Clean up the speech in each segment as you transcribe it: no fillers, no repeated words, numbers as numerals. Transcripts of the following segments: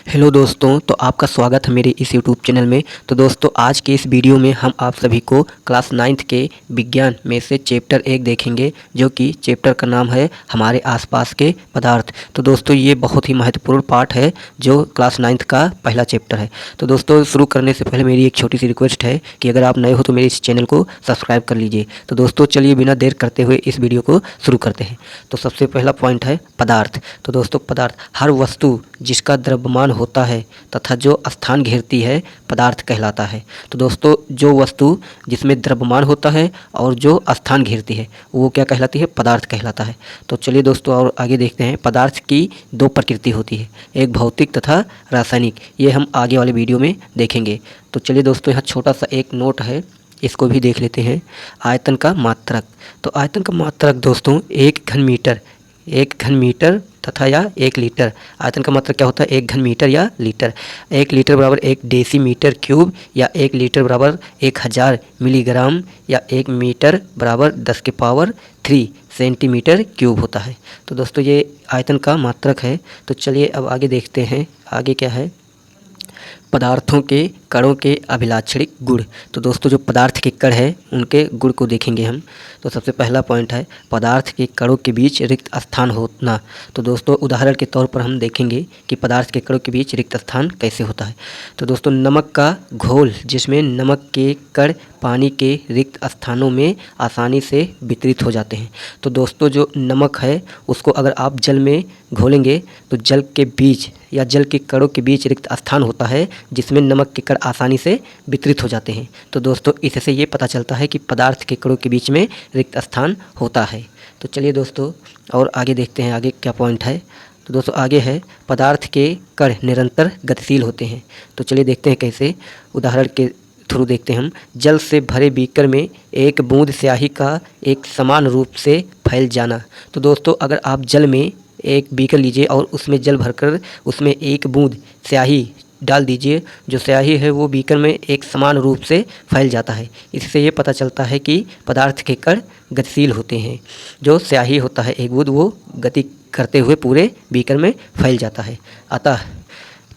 Hello दोस्तों, तो आपका स्वागत है मेरे इस यूट्यूब चैनल में। तो दोस्तों, आज के इस वीडियो में हम आप सभी को क्लास 9th के विज्ञान में से चैप्टर 1 देखेंगे, जो कि चैप्टर का नाम है हमारे आसपास के पदार्थ। तो दोस्तों, ये बहुत ही महत्वपूर्ण पार्ट है जो क्लास 9th का पहला चैप्टर है। तो दोस्तों, शुरू करने से पहले मेरी एक छोटी सी रिक्वेस्ट है कि अगर आप नए हो तो मेरे इस चैनल को सब्सक्राइब कर लीजिए। तो दोस्तों, चलिए बिना देर करते हुए इस वीडियो को शुरू करते हैं। तो सबसे पहला पॉइंट है पदार्थ। तो दोस्तों, पदार्थ हर वस्तु जिसका द्रव्यमान होता है तथा जो स्थान घेरती है पदार्थ कहलाता है। तो दोस्तों, जो वस्तु जिसमें द्रव्यमान होता है और जो स्थान घेरती है वो क्या कहलाती है? पदार्थ कहलाता है। तो चलिए दोस्तों, और आगे देखते हैं। पदार्थ की दो प्रकृति होती है, एक भौतिक तथा रासायनिक। ये हम आगे वाले वीडियो में देखेंगे। तो चलिए दोस्तों, यहाँ छोटा सा एक नोट है, इसको भी देख लेते हैं। आयतन का मात्रक। तो आयतन का मात्रक दोस्तों एक घन मीटर तथा या 1 लीटर। आयतन का मात्रक क्या होता है? 1 घन मीटर या लीटर। 1 लीटर बराबर 1 डेसीमीटर क्यूब, या 1 लीटर बराबर 1000 मिलीग्राम, या 1 मीटर बराबर 10 के पावर 3 सेंटीमीटर क्यूब होता है। तो दोस्तों, ये आयतन का मात्रक है। तो चलिए अब आगे देखते हैं। आगे क्या है? पदार्थों के कणों के अभिलाक्षणिक गुण। तो दोस्तों, जो पदार्थ के कण हैं उनके गुण को देखेंगे हम। तो सबसे पहला पॉइंट है पदार्थ के कणों के बीच रिक्त स्थान होना। तो दोस्तों, उदाहरण के तौर पर हम देखेंगे कि पदार्थ के कणों के बीच रिक्त स्थान कैसे होता है। तो दोस्तों, नमक का घोल जिसमें नमक के कण पानी के रिक्त स्थानों में आसानी से वितरित हो जाते हैं। तो दोस्तों, जो नमक है उसको अगर आप जल में घोलेंगे तो जल के बीच या जल के कणों के बीच रिक्त स्थान होता है जिसमें नमक के कण आसानी से वितरित हो जाते हैं। तो दोस्तों, इससे ये पता चलता है कि पदार्थ के कणों के बीच में रिक्त स्थान होता है। तो चलिए दोस्तों, और आगे देखते हैं आगे क्या पॉइंट है। तो दोस्तों, आगे है पदार्थ के कण निरंतर गतिशील होते हैं। तो चलिए देखते हैं कैसे। उदाहरण के थ्रू देखते हैं हम। जल से भरे बीकर में एक बूंद स्याही का एक समान रूप से फैल जाना। तो दोस्तों, अगर आप जल में एक बीकर लीजिए और उसमें जल भरकर उसमें एक बूंद स्याही डाल दीजिए, जो स्याही है वो बीकर में एक समान रूप से फैल जाता है। इससे ये पता चलता है कि पदार्थ के कण गतिशील होते हैं। जो स्याही होता है एक बूंद, वो गति करते हुए पूरे बीकर में फैल जाता है। अतः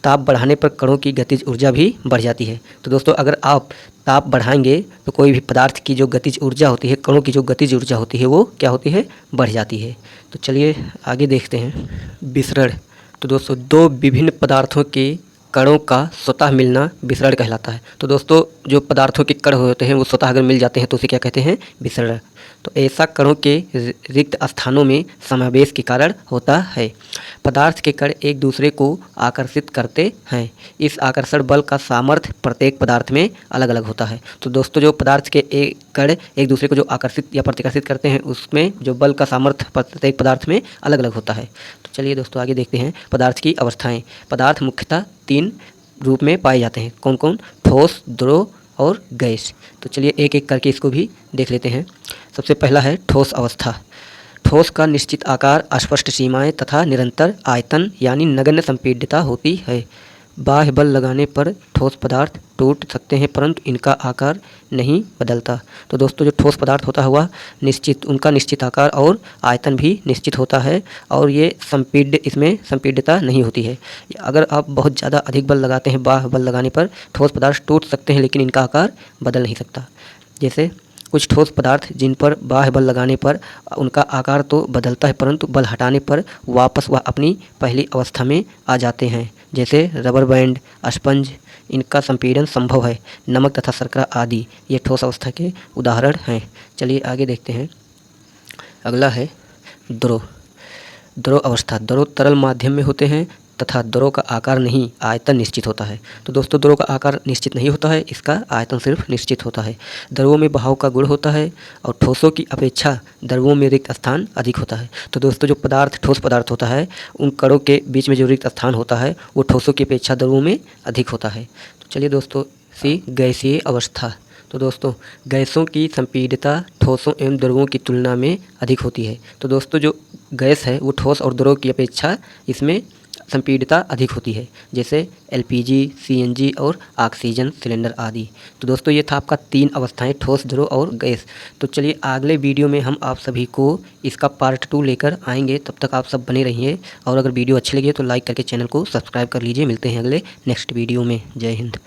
ताप बढ़ाने पर कणों की गतिज ऊर्जा भी बढ़ जाती है। तो दोस्तों, अगर आप ताप बढ़ाएंगे तो कोई भी पदार्थ की जो गतिज ऊर्जा होती है, कणों की जो गतिज ऊर्जा होती है, वो क्या होती है? बढ़ जाती है। तो चलिए आगे देखते हैं। विसरण। तो दोस्तों, दो विभिन्न पदार्थों के कणों का स्वतः मिलना विसरण कहलाता है। तो दोस्तों, जो पदार्थों के कण होते हैं वो स्वतः अगर मिल जाते हैं तो उसे क्या कहते हैं? विसरण। तो ऐसा कणों के रिक्त स्थानों में समावेश के कारण होता है। पदार्थ के कण एक दूसरे को आकर्षित करते हैं। इस आकर्षण बल का सामर्थ्य प्रत्येक पदार्थ में अलग अलग होता है। तो दोस्तों, जो पदार्थ के एक कण एक दूसरे को जो आकर्षित या प्रतिकर्षित करते हैं उसमें जो बल का सामर्थ्य प्रत्येक पदार्थ में अलग अलग होता है। तो चलिए दोस्तों, आगे देखते हैं पदार्थ की अवस्थाएं। पदार्थ मुख्यतः 3 रूप में पाए जाते हैं। कौन कौन? ठोस, द्रव और गैस। तो चलिए एक एक करके इसको भी देख लेते हैं। सबसे पहला है ठोस अवस्था। ठोस का निश्चित आकार, अस्पष्ट सीमाएं तथा निरंतर आयतन यानी नगण्य संपीड्यता होती है। बाह्य बल लगाने पर ठोस पदार्थ टूट सकते हैं परंतु इनका आकार नहीं बदलता। तो दोस्तों, जो ठोस पदार्थ होता है वह उनका निश्चित आकार और आयतन भी निश्चित होता है और ये इसमें संपीड्यता नहीं होती है। अगर आप बहुत ज़्यादा अधिक बल लगाते हैं, बाह्य बल लगाने पर ठोस पदार्थ टूट सकते हैं लेकिन इनका आकार बदल नहीं सकता। जैसे कुछ ठोस पदार्थ जिन पर बाह्य बल लगाने पर उनका आकार तो बदलता है परंतु बल हटाने पर वापस वह अपनी पहली अवस्था में आ जाते हैं। जैसे रबर बैंड, स्पंज, इनका संपीड़न संभव है। नमक तथा शर्करा आदि ये ठोस अवस्था के उदाहरण हैं। चलिए आगे देखते हैं। अगला है द्रव। द्रव अवस्था। द्रव तरल माध्यम में होते हैं तथा द्रव का आकार नहीं, आयतन निश्चित होता है। तो दोस्तों, द्रव का आकार निश्चित नहीं होता है, इसका आयतन सिर्फ निश्चित होता है। द्रवों में बहाव का गुण होता है और ठोसों की अपेक्षा द्रवों में रिक्त स्थान अधिक होता है। तो दोस्तों, जो ठोस पदार्थ होता है उन कणों के बीच में जो रिक्त स्थान होता है वो ठोसों की अपेक्षा द्रवों में अधिक होता है। तो चलिए दोस्तों, गैसीय अवस्था। तो दोस्तों, गैसों की संपीड्यता ठोसों एवं द्रवों की तुलना में अधिक होती है। तो दोस्तों, जो गैस है वो ठोस और द्रव की अपेक्षा इसमें संपीड़ितता अधिक होती है, जैसे एलपीजी, सीएनजी और ऑक्सीजन सिलेंडर आदि। तो दोस्तों ये था आपका 3 अवस्थाएं, ठोस, द्रव और गैस। तो चलिए अगले वीडियो में हम आप सभी को इसका पार्ट 2 लेकर आएंगे। तब तक आप सब बने रहिए, और अगर वीडियो अच्छी लगी तो लाइक करके चैनल को सब्सक्राइब कर लीजिए। मिलते हैं अगले नेक्स्ट वीडियो में। जय हिंद।